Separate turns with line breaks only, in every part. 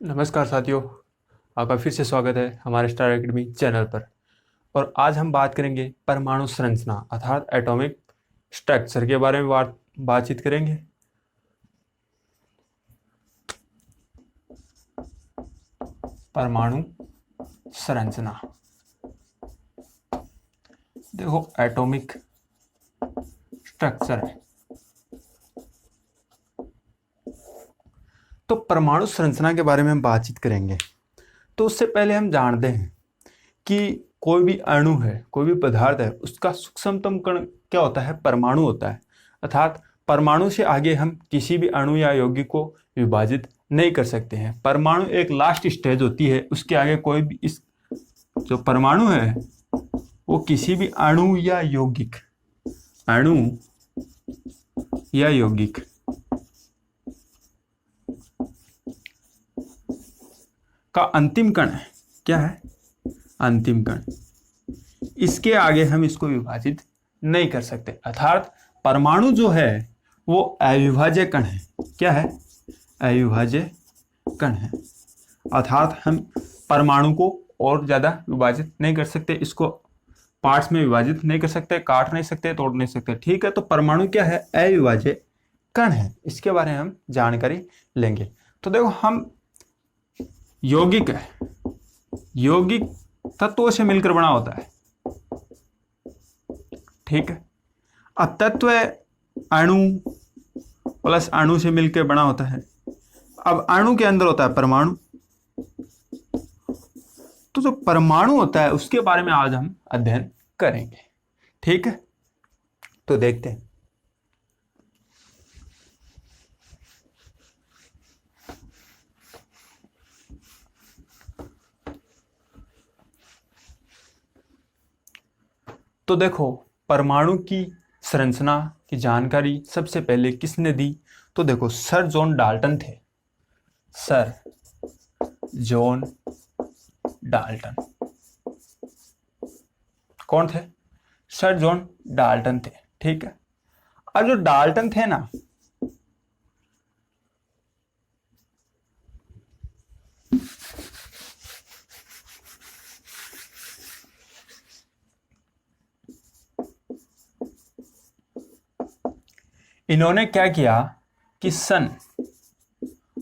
नमस्कार साथियों, आपका फिर से स्वागत है हमारे स्टार एकेडमी चैनल पर। और आज हम बात करेंगे परमाणु संरचना अर्थात एटॉमिक स्ट्रक्चर के बारे में बातचीत करेंगे। परमाणु संरचना, देखो एटॉमिक स्ट्रक्चर है तो परमाणु संरचना के बारे में हम बातचीत करेंगे। तो उससे पहले हम जानते हैं कि कोई भी अणु है, कोई भी पदार्थ है, उसका सूक्ष्मतम कण क्या होता है? परमाणु होता है। अर्थात परमाणु से आगे हम किसी भी अणु या यौगिक को विभाजित नहीं कर सकते हैं। परमाणु एक लास्ट स्टेज होती है, उसके आगे कोई भी इस जो परमाणु है वो किसी भी अणु या यौगिक का अंतिम कण है। क्या है? अंतिम कण। इसके आगे हम इसको विभाजित नहीं कर सकते। अर्थात परमाणु जो है वो अविभाज्य कण है। क्या है? अविभाज्य कण है। अर्थात हम परमाणु को और ज्यादा विभाजित नहीं कर सकते, इसको पार्ट्स में विभाजित नहीं कर सकते, काट नहीं सकते, तोड़ नहीं सकते। ठीक है, तो परमाणु क्या है? अविभाज्य कण है। इसके बारे में हम जानकारी लेंगे। तो देखो, हम यौगिक है, यौगिक तत्वों से मिलकर बना होता है। ठीक है, अब तत्व अणु प्लस अणु से मिलकर बना होता है। अब अणु के अंदर होता है परमाणु। तो जो परमाणु होता है उसके बारे में आज हम अध्ययन करेंगे। ठीक है, तो देखते हैं। तो देखो, परमाणु की संरचना की जानकारी सबसे पहले किसने दी? तो देखो, सर जॉन डाल्टन थे। सर जॉन डाल्टन कौन थे? सर जॉन डाल्टन थे। ठीक है, अब जो डाल्टन थे ना, इन्होंने क्या किया कि सन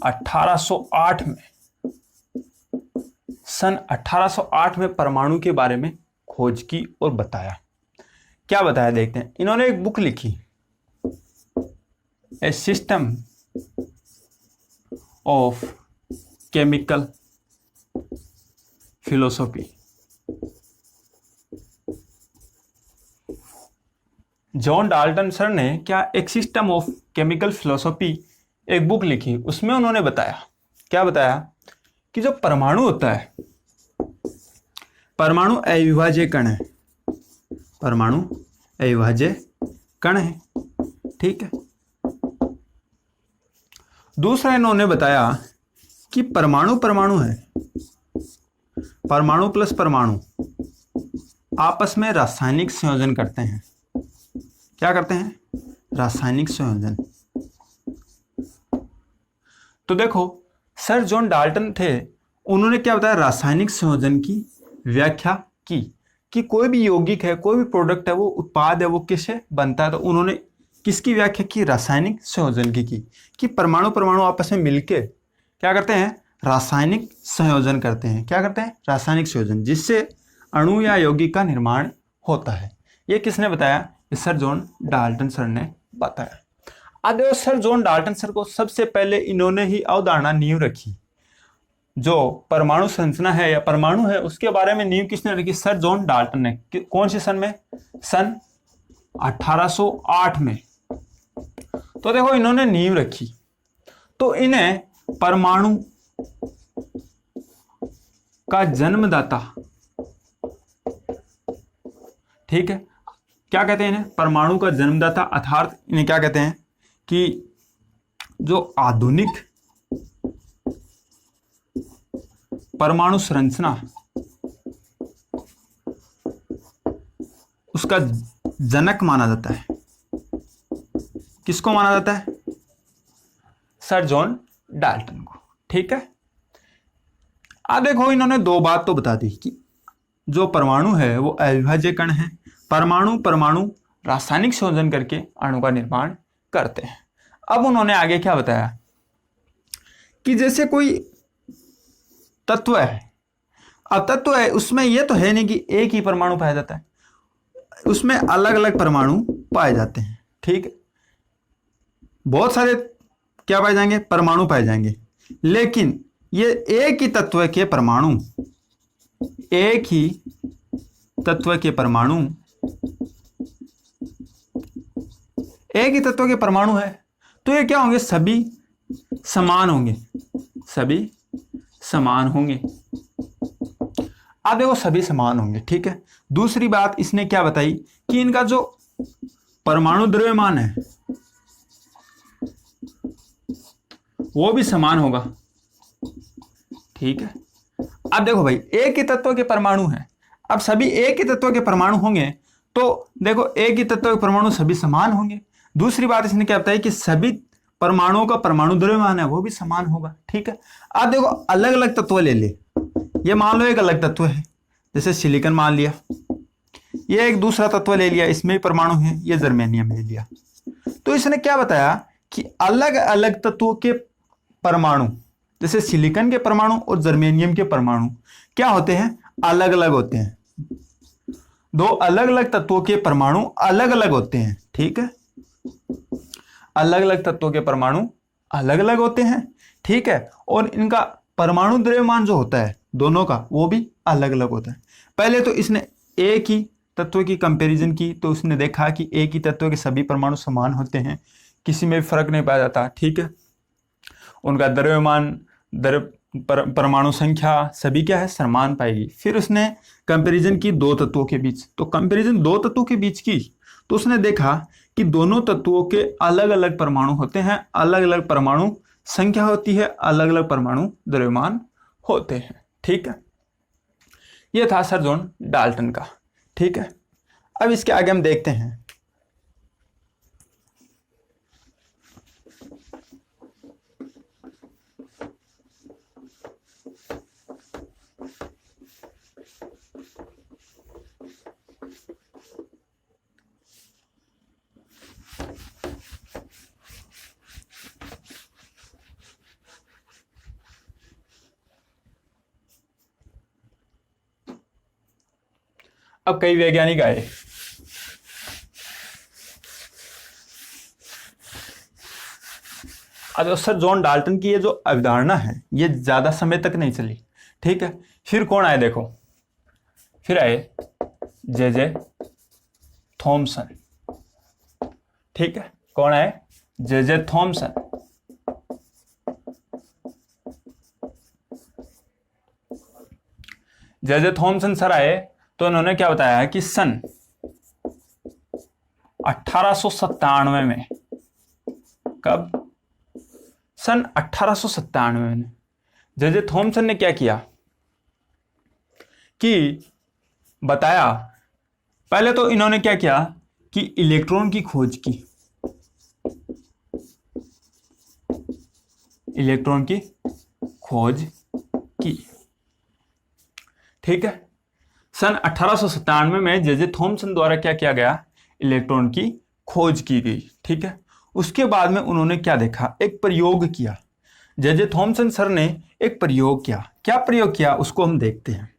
1808 में परमाणु के बारे में खोज की और बताया। क्या बताया देखते हैं। इन्होंने एक बुक लिखी, a system of chemical philosophy. John Dalton sir ने क्या एक सिस्टम ऑफ केमिकल फिलोसॉफी एक बुक लिखी। उसमें उन्होंने बताया, क्या बताया कि जो परमाणु होता है, परमाणु अविभाज्य कण है। परमाणु अविभाज्य कण है। ठीक है, दूसरा इन्होंने बताया कि परमाणु है, परमाणु प्लस परमाणु आपस में रासायनिक संयोजन करते हैं। क्या करते हैं? रासायनिक संयोजन। तो देखो, सर जॉन डाल्टन थे, उन्होंने क्या बताया? रासायनिक संयोजन की व्याख्या की कि कोई भी यौगिक है, कोई भी प्रोडक्ट है, वो उत्पाद है, वो किससे बनता है। तो उन्होंने किसकी व्याख्या की? रासायनिक संयोजन की कि परमाणु आपस में मिलके क्या करते हैं? रासायनिक संयोजन करते हैं। क्या करते हैं? रासायनिक संयोजन, जिससे अणु या यौगिक का निर्माण होता है। ये किसने बताया? सर जॉन डाल्टन सर ने बताया। अब सर जॉन डाल्टन सर को सबसे पहले इन्होंने ही अवधारणा नींव रखी। जो परमाणु संरचना है या परमाणु है, उसके बारे में नींव किसने रखी? सर जॉन डाल्टन ने। कौन से सन में? सन 1808 में। तो देखो, इन्होंने नींव रखी। तो इन्हें परमाणु का जन्मदाता, ठीक है, क्या कहते हैं इन्हें? परमाणु का जन्मदाता। अर्थात इन्हें क्या कहते हैं कि जो आधुनिक परमाणु संरचना, उसका जनक माना जाता है। किसको माना जाता है? सर जॉन डाल्टन को। ठीक है, अब देखो इन्होंने दो बात तो बता दी कि जो परमाणु है वो अविभाज्य कण है, परमाणु परमाणु रासायनिक संयोजन करके अणु का निर्माण करते हैं। अब उन्होंने आगे क्या बताया कि जैसे कोई तत्व है, अब तत्व है उसमें ये तो है नहीं कि एक ही परमाणु पाया जाता है, उसमें अलग अलग परमाणु पाए जाते हैं। ठीक है, बहुत सारे क्या पाए जाएंगे, परमाणु पाए जाएंगे, लेकिन ये एक ही तत्व के परमाणु, एक ही तत्व के परमाणु, एक ही तत्व के परमाणु है तो ये क्या होंगे, सभी समान होंगे, सभी समान होंगे। अब देखो सभी समान होंगे। ठीक है, दूसरी बात इसने क्या बताई कि इनका जो परमाणु द्रव्यमान है वो भी समान होगा। ठीक है, अब देखो भाई एक ही तत्व के परमाणु है, अब सभी एक ही तत्व के परमाणु होंगे तो देखो एक ही तत्व के परमाणु सभी समान होंगे। दूसरी बात इसने क्या बताई कि सभी परमाणुओं का परमाणु द्रव्यमान है वो भी समान होगा। ठीक है, अब देखो अलग अलग तत्व ले ले, ये मान लो एक अलग तत्व है, जैसे सिलिकॉन मान लिया, ये एक दूसरा तत्व ले लिया, इसमें भी परमाणु है, ये जर्मेनियम ले लिया। तो इसने क्या बताया कि अलग अलग तत्वों के परमाणु, जैसे सिलिकॉन के परमाणु और जर्मेनियम के परमाणु क्या होते हैं, अलग अलग होते हैं। दो अलग अलग तत्वों के परमाणु अलग अलग होते हैं। ठीक है, अलग अलग तत्वों के परमाणु अलग अलग होते हैं। ठीक है, और इनका परमाणु द्रव्यमान जो होता है दोनों का वो भी अलग अलग होता है। पहले तो इसने एक ही तत्व की कंपैरिजन की तो उसने देखा कि एक ही तत्व के सभी परमाणु समान होते हैं, किसी में भी फर्क नहीं पाया जाता। ठीक है, उनका द्रव्यमान परमाणु संख्या सभी क्या है, समान पाएगी। फिर उसने कंपैरिजन की दो तत्वों के बीच, तो कंपैरिजन दो तत्वों के बीच की तो उसने देखा कि दोनों तत्वों के अलग अलग परमाणु होते हैं, अलग अलग परमाणु संख्या होती है, अलग अलग परमाणु द्रव्यमान होते हैं। ठीक है, यह था सर जॉन डाल्टन का। ठीक है, अब इसके आगे हम देखते हैं अब कई वैज्ञानिक आए, अब सर जॉन डाल्टन की ये जो अवधारणा है ये ज्यादा समय तक नहीं चली। ठीक है, फिर कौन आए देखो, फिर आए जे थॉमसन। ठीक है, कौन आए, J Thomson. J Thomson sir आए तो उन्होंने क्या बताया कि सन 1897 में, कब, सन 1897 में जे थॉमसन ने क्या किया कि बताया, पहले तो इन्होंने क्या किया कि इलेक्ट्रॉन की खोज की, इलेक्ट्रॉन की खोज की। ठीक है, सन 1897 में जे थॉमसन द्वारा क्या किया गया, इलेक्ट्रॉन की खोज की गई। ठीक है, उसके बाद में उन्होंने क्या देखा, एक प्रयोग किया। जे थॉमसन सर ने एक प्रयोग किया, क्या प्रयोग किया उसको हम देखते हैं।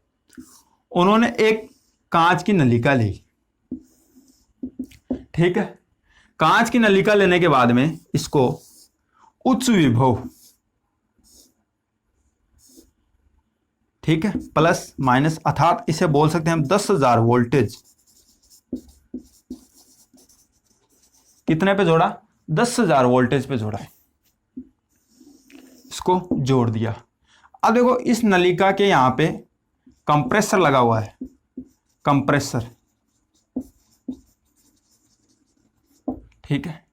उन्होंने एक कांच की नलिका ली। ठीक है, कांच की नलिका लेने के बाद में इसको उच्च विभव, ठीक है, प्लस माइनस, अर्थात इसे बोल सकते हैं हम 10,000 वोल्टेज, कितने पे जोड़ा, 10,000 वोल्टेज पे जोड़ा है, इसको जोड़ दिया। अब देखो इस नलिका के यहां पे कंप्रेसर लगा हुआ है, कंप्रेसर। ठीक है,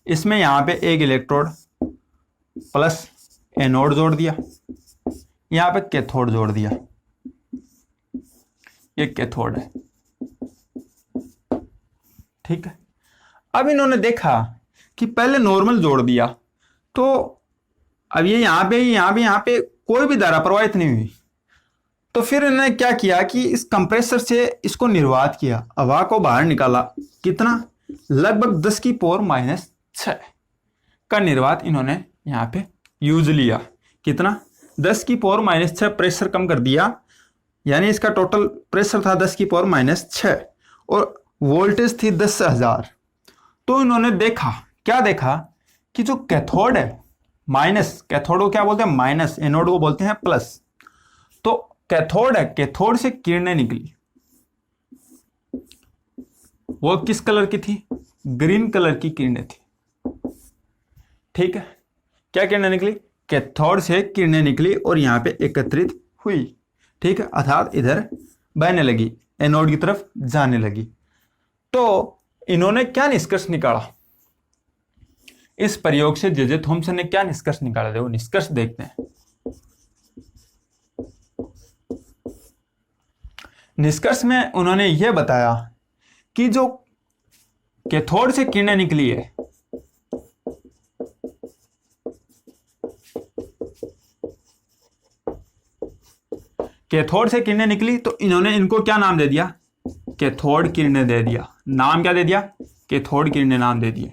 इसमें यहां पे एक इलेक्ट्रोड प्लस एनोड जोड़ दिया, यहां पे कैथोड जोड़ दिया, ये कैथोड है। ठीक है, अब इन्होंने देखा कि पहले नॉर्मल जोड़ दिया तो अब ये यहां पे कोई भी धारा प्रवाहित नहीं हुई, तो फिर इन्होंने क्या किया कि इस कंप्रेसर से इसको निर्वात किया, हवा को बाहर निकाला। कितना? लगभग 10 की पावर -6 का निर्वात इन्होंने यहाँ पे यूज लिया। कितना? 10 की पावर -6 प्रेशर कम कर दिया, यानी इसका टोटल प्रेशर था 10 की पावर -6 और वोल्टेज थी 10,000। तो इन्होंने देखा, क्या देखा कि जो कैथोड है, माइनस, कैथोड को क्या बोलते हैं? माइनस, एनोड को बोलते हैं प्लस। तो कैथोड है, कैथोड से किरणें निकली, वो किस कलर की थी? ग्रीन कलर की किरणें थी। ठीक है, क्या किरणें निकली? कैथोड से किरणें निकली और यहां पे एकत्रित हुई। ठीक है, अर्थात इधर बहने लगी, एनोड की तरफ जाने लगी। तो इन्होंने क्या निष्कर्ष निकाला इस प्रयोग से? जे थॉमसन ने क्या निष्कर्ष निकाला? देखो निष्कर्ष देखते हैं। निष्कर्ष में उन्होंने यह बताया कि जो कैथोड से किरणें निकली है, कैथोड से किरणें निकली, तो इन्होंने इनको क्या नाम दे दिया? कैथोड किरणें दे दिया। नाम क्या दे दिया? कैथोड किरणें नाम दे दिए।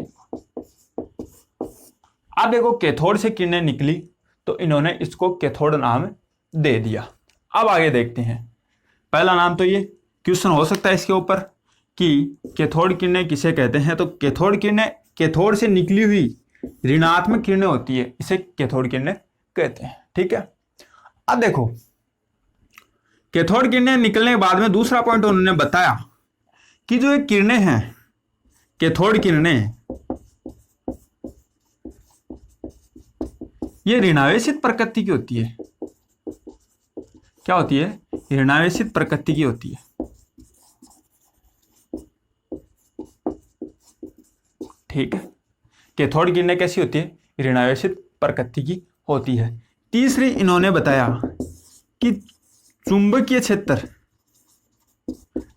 अब देखो कैथोड से किरणें निकली तो इन्होंने इसको कैथोड नाम दे दिया। अब आगे देखते हैं। पहला नाम तो ये क्वेश्चन हो सकता है इसके ऊपर कि कैथोड किरणें किसे कहते हैं? तो कैथोड किरणें कैथोड से निकली हुई ऋणात्मक किरणें होती है, इसे कैथोड किरणें कहते हैं। ठीक है, अब देखो कैथोड किरणें निकलने के बाद में दूसरा पॉइंट उन्होंने बताया कि जो ये किरणें हैं, कैथोड किरणें, ये ऋणावेशित प्रकृति की होती है। क्या होती है? ऋणावेशित प्रकृति की होती है। ठीक है, कैथोड किरणें कैसी होती है? ऋणावेशित प्रकृति की होती है। तीसरी इन्होंने बताया कि चुंबकीय क्षेत्र,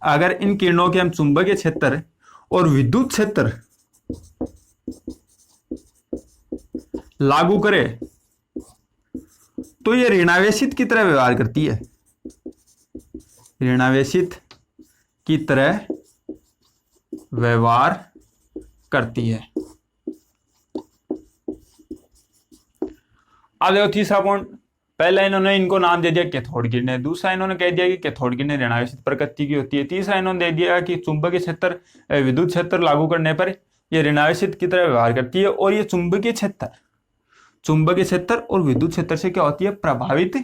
अगर इन किरणों के हम चुंबकीय क्षेत्र और विद्युत क्षेत्र लागू करें तो ये ऋणावेशित की तरह व्यवहार करती है, ऋणावेशित की तरह व्यवहार करती है। अब देखो तीसरा पॉइंट, पहला इन्होंने इनको नाम दे दिया कैथोड किरणें, दूसरा इन्होंने कह दिया कि कैथोड किरणें ऋणावेशित प्रकृति की होती है, तीसरा इन्होंने दे दिया कि चुंबकीय क्षेत्र विद्युत क्षेत्र लागू करने पर यह ऋणावेशित की तरह व्यवहार करती है और ये चुंबकीय क्षेत्र और विद्युत क्षेत्र से क्या होती है? प्रभावित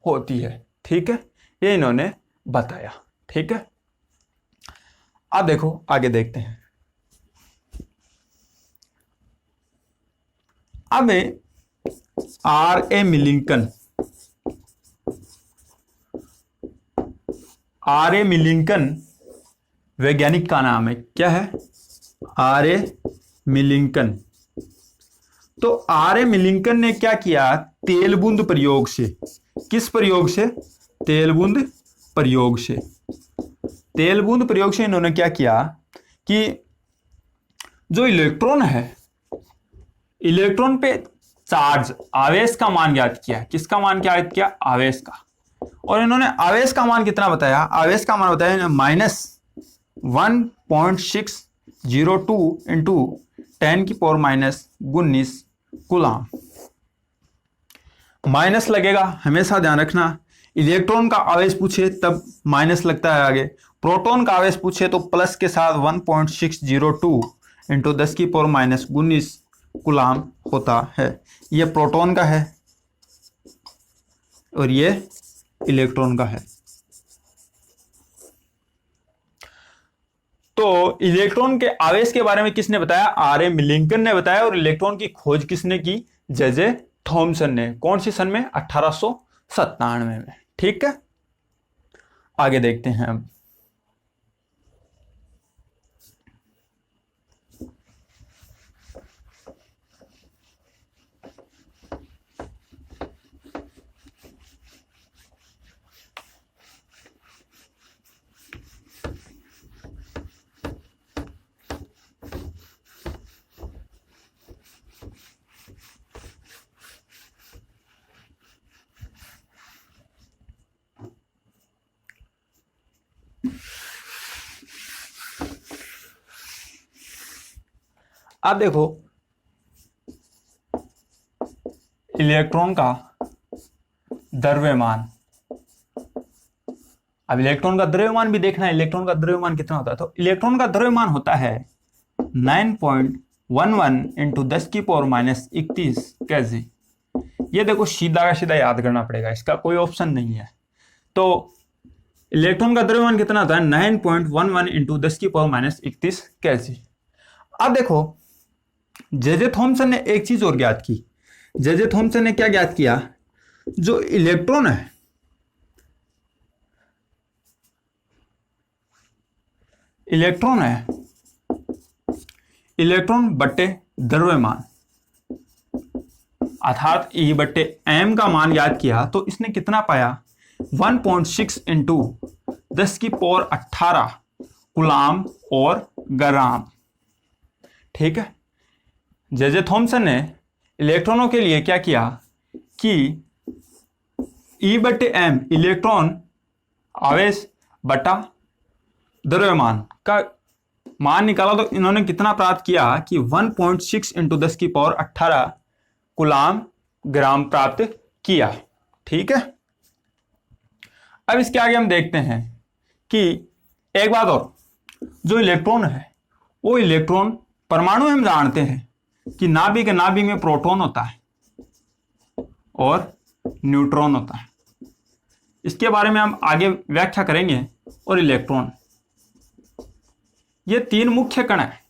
होती है। ठीक है, ये इन्होंने बताया। ठीक है, अब देखो आगे देखते हैं। अब R.A. मिलिंकन, R.A. मिलिंकन वैज्ञानिक का नाम है। क्या है? R.A. मिलिंकन। तो R.A. मिलिंकन ने क्या किया? तेलबूंद प्रयोग से, किस प्रयोग से? तेलबूंद प्रयोग से। तेलबूंद प्रयोग से इन्होंने क्या किया कि जो इलेक्ट्रॉन है, इलेक्ट्रॉन पे चार्ज, आवेश का मान ज्ञात किया। किसका मान ज्ञात किया? आवेश का। और इन्होंने आवेश का मान कितना बताया? आवेश का मान बताया -1.602 इंटू 10⁻⁻⁹ कूलाम। माइनस लगेगा, हमेशा ध्यान रखना। इलेक्ट्रॉन का आवेश पूछे तब माइनस लगता है आगे, प्रोटॉन का आवेश पूछे तो प्लस के साथ 1.602 इंटू 10⁻⁻⁹ कूलाम होता है। यह प्रोटॉन का है और यह इलेक्ट्रॉन का है। तो इलेक्ट्रॉन के आवेश के बारे में किसने बताया? आर.ए. मिलिंकन ने बताया। और इलेक्ट्रॉन की खोज किसने की? जे थॉमसन ने। कौन सी सन में? 1897 में। ठीक है, आगे देखते हैं अब। आप देखो इलेक्ट्रॉन का द्रव्यमान, अब इलेक्ट्रॉन का द्रव्यमान भी देखना है, इलेक्ट्रॉन का द्रव्यमान कितना होता है। तो इलेक्ट्रॉन का द्रव्यमान होता है 9.11 इंटू 10⁻⁻31 kg। ये देखो सीधा का सीधा याद करना पड़ेगा, इसका कोई ऑप्शन नहीं है। तो इलेक्ट्रॉन का द्रव्यमान कितना होता है 9.11 इंटू 10⁻⁻31 kg। अब देखो जे थॉमसन ने एक चीज और ज्ञात की। जे थॉमसन ने क्या ज्ञात किया, जो इलेक्ट्रॉन है, इलेक्ट्रॉन बट्टे द्रव्यमान अर्थात E बट्टे m का मान याद किया तो इसने कितना पाया 1.6 इंटू 10⁻18 कूलाम और ग्राम। ठीक है, जे थॉमसन ने इलेक्ट्रॉनों के लिए क्या किया कि E बट्टे m इलेक्ट्रॉन आवेश बटा द्रव्यमान का मान निकाला तो इन्होंने कितना प्राप्त किया कि 1.6 इंटू 10⁻18 कूलाम ग्राम प्राप्त किया। ठीक है, अब इसके आगे हम देखते हैं कि एक बात और, जो इलेक्ट्रॉन है वो इलेक्ट्रॉन परमाणु हम जानते हैं कि नाभिक में प्रोटॉन होता है और न्यूट्रॉन होता है। इसके बारे में हम आगे व्याख्या करेंगे। और इलेक्ट्रॉन, ये तीन मुख्य कण है,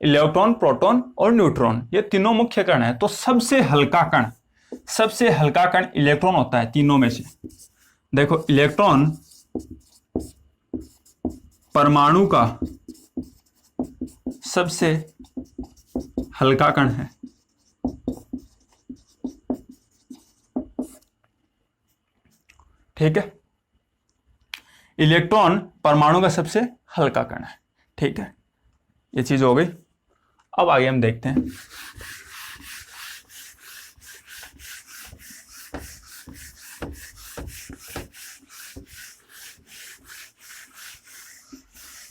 इलेक्ट्रॉन, प्रोटॉन और न्यूट्रॉन, ये तीनों मुख्य कण है। तो सबसे हल्का कण इलेक्ट्रॉन होता है तीनों में से। देखो इलेक्ट्रॉन परमाणु का सबसे हल्का कण है। ठीक है, इलेक्ट्रॉन परमाणु का सबसे हल्का कण है। ठीक है, ये चीज हो गई। अब आगे हम देखते हैं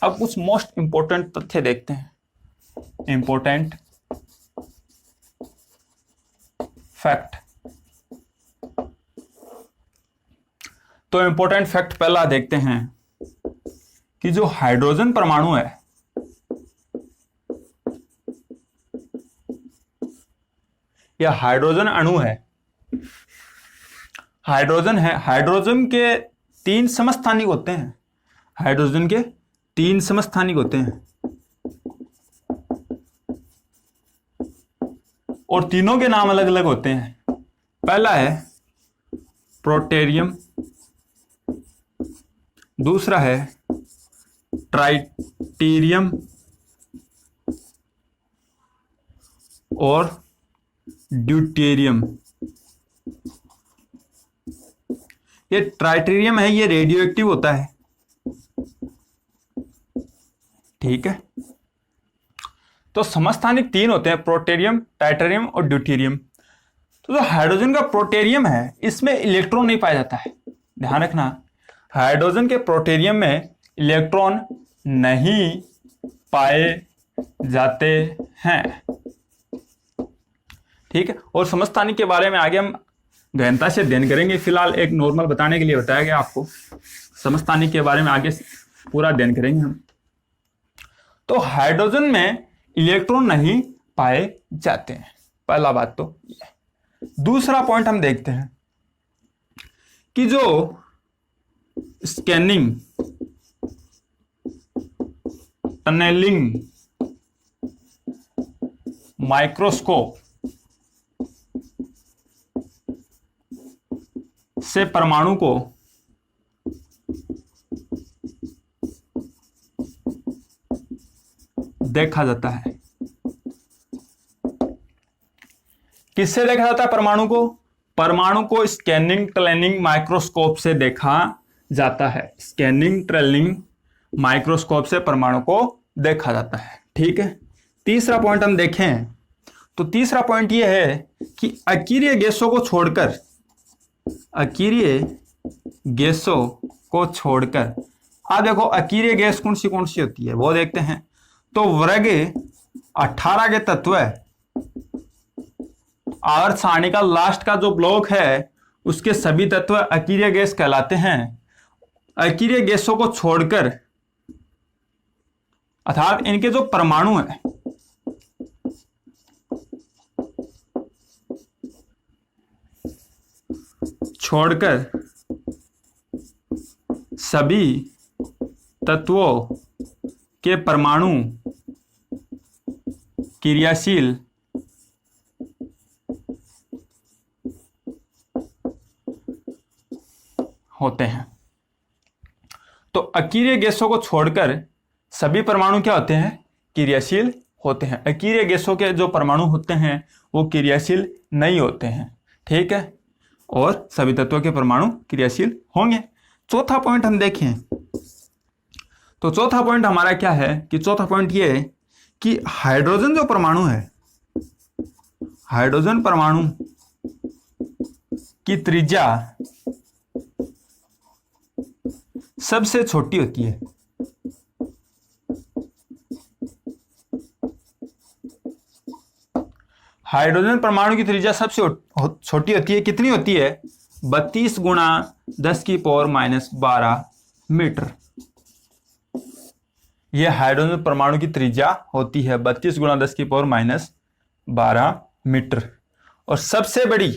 अब कुछ मोस्ट इंपॉर्टेंट तथ्य देखते हैं, इंपॉर्टेंट फैक्ट। तो इंपॉर्टेंट फैक्ट पहला देखते हैं कि जो हाइड्रोजन परमाणु है, या हाइड्रोजन अणु है, हाइड्रोजन के 3 समस्थानिक होते हैं। हाइड्रोजन के 3 समस्थानिक होते हैं और तीनों के नाम अलग अलग होते हैं। पहला है प्रोटेरियम, दूसरा है ट्राइटेरियम और ड्यूटेरियम। ये ट्राइटेरियम है, ये रेडियो एक्टिव होता है। ठीक है, तो समस्थानिक 3 होते हैं, प्रोटेरियम, ट्राइटेरियम और ड्यूटेरियम। तो जो हाइड्रोजन का प्रोटेरियम है, इसमें इलेक्ट्रॉन नहीं पाया जाता है। ध्यान रखना, हाइड्रोजन के प्रोटेरियम में इलेक्ट्रॉन नहीं पाए जाते हैं। ठीक है, और समस्थानिक के बारे में आगे हम गहनता से अध्ययन करेंगे। फिलहाल एक नॉर्मल बताने के लिए बताया गया आपको, समस्थानिक के बारे में आगे पूरा अध्ययन करेंगे हम। तो हाइड्रोजन में इलेक्ट्रॉन नहीं पाए जाते हैं, पहला बात तो। दूसरा पॉइंट हम देखते हैं कि जो स्कैनिंग, टनलिंग माइक्रोस्कोप से परमाणु को देखा जाता है। किससे देखा जाता है परमाणु को? परमाणु को स्कैनिंग टनलिंग माइक्रोस्कोप से देखा जाता है। स्कैनिंग टनलिंग माइक्रोस्कोप से परमाणु को देखा जाता है। ठीक है, तीसरा पॉइंट हम देखें तो तीसरा पॉइंट यह है कि अकीरिय गैसों को छोड़कर, अकीरिय गैसों को छोड़कर, आप देखो अकीरिय गैस कौन सी होती है वो देखते हैं। तो वर्ग 18 के तत्व है, आवर्त सारणी का लास्ट का जो ब्लॉक है उसके सभी तत्व अकीरिय गैस कहलाते हैं। अकीरिय गैसों को छोड़कर, अर्थात इनके जो परमाणु है, छोड़कर सभी तत्वों के परमाणु क्रियाशील होते हैं। तो अकीरिय गैसों को छोड़कर सभी परमाणु क्या होते हैं? क्रियाशील होते हैं। अकीरिय गैसों के जो परमाणु होते हैं वो क्रियाशील नहीं होते हैं, ठीक है, और सभी तत्वों के परमाणु क्रियाशील होंगे। चौथा पॉइंट हम देखें तो चौथा पॉइंट हमारा क्या है कि चौथा पॉइंट ये है कि हाइड्रोजन जो परमाणु है, हाइड्रोजन परमाणु की त्रिज्या सबसे छोटी होती है। हाइड्रोजन परमाणु की त्रिज्या सबसे छोटी होती है। कितनी होती है? 32 गुणा 10 की पावर -12 मीटर। यह हाइड्रोजन परमाणु की त्रिज्या होती है 32 गुणा 10 की पावर -12 मीटर। और सबसे बड़ी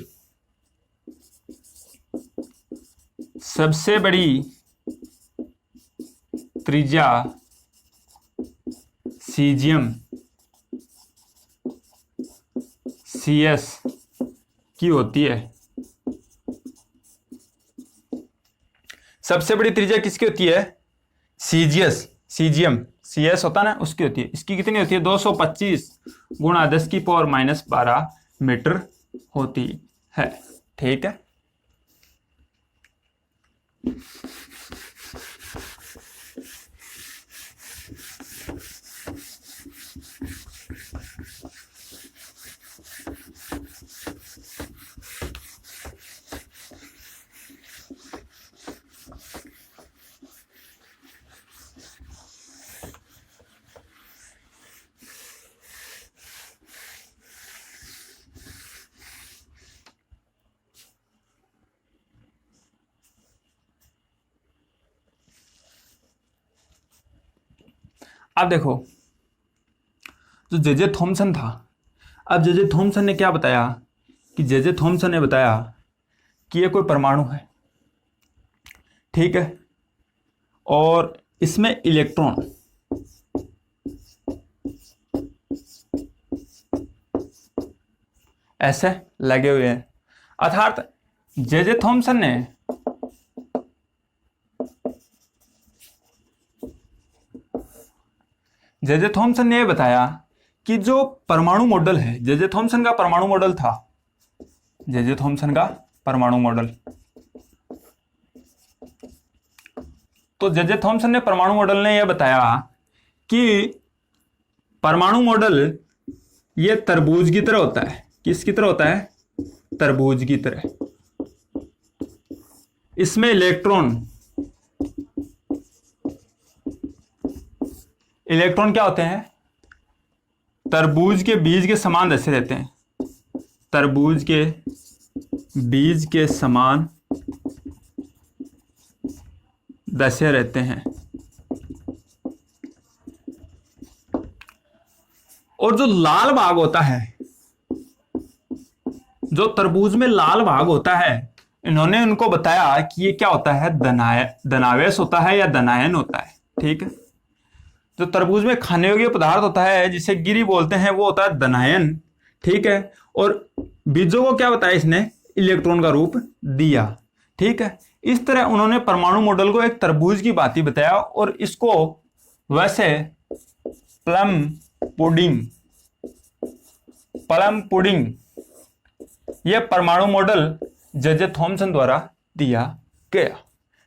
त्रिज्या सीजियम CS की होती है। सबसे बड़ी त्रिज्या किसकी होती है? सीजियम CS होता है ना, उसकी होती है। इसकी कितनी होती है? 225 गुणा 10 की पावर -12 मीटर होती है, ठीक है। अब देखो, जो जे थॉमसन था, अब जे थॉमसन ने क्या बताया कि जे थॉमसन ने बताया कि ये कोई परमाणु है, ठीक है, और इसमें इलेक्ट्रॉन ऐसे लगे हुए हैं। अर्थात जे थॉमसन ने जे थॉमसन ने यह बताया कि जो परमाणु मॉडल है, जे थॉमसन का परमाणु मॉडल था, जे थॉमसन का परमाणु मॉडल, तो जे थॉमसन ने परमाणु मॉडल ने यह बताया कि परमाणु मॉडल ये तरबूज की तरह होता है। किसकी तरह होता है? तरबूज की तरह। इसमें इलेक्ट्रॉन क्या होते हैं? तरबूज के बीज के समान दशे रहते हैं। तरबूज के बीज के समान दशे रहते हैं। और जो लाल भाग होता है, जो तरबूज में लाल भाग होता है, इन्होंने उनको बताया कि ये क्या होता है? धनावेश होता है या धनायन होता है, ठीक है। जो तरबूज में खाने योग्य पदार्थ होता है जिसे गिरी बोलते हैं, वो होता है धनायन, ठीक है। और बीजों को क्या बताया इसने? इलेक्ट्रॉन का रूप दिया, ठीक है। इस तरह उन्होंने परमाणु मॉडल को एक तरबूज की भांति बताया और इसको वैसे प्लम पुडिंग यह परमाणु मॉडल जे थॉमसन द्वारा दिया गया,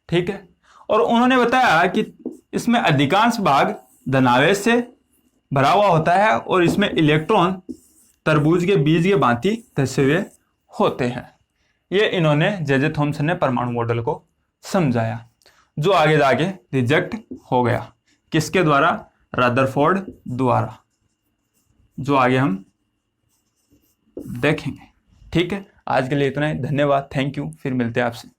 ठीक है। और उन्होंने बताया कि इसमें अधिकांश भाग धनावेश से भरा हुआ होता है और इसमें इलेक्ट्रॉन तरबूज के बीज के भांति धसे हुए होते हैं। ये इन्होंने जे थॉमसन ने परमाणु मॉडल को समझाया, जो आगे जाके रिजेक्ट हो गया। किसके द्वारा? रदरफोर्ड द्वारा। जो आगे हम देखेंगे। ठीक है, आज के लिए इतना ही, धन्यवाद, थैंक यू, फिर मिलते हैं आपसे।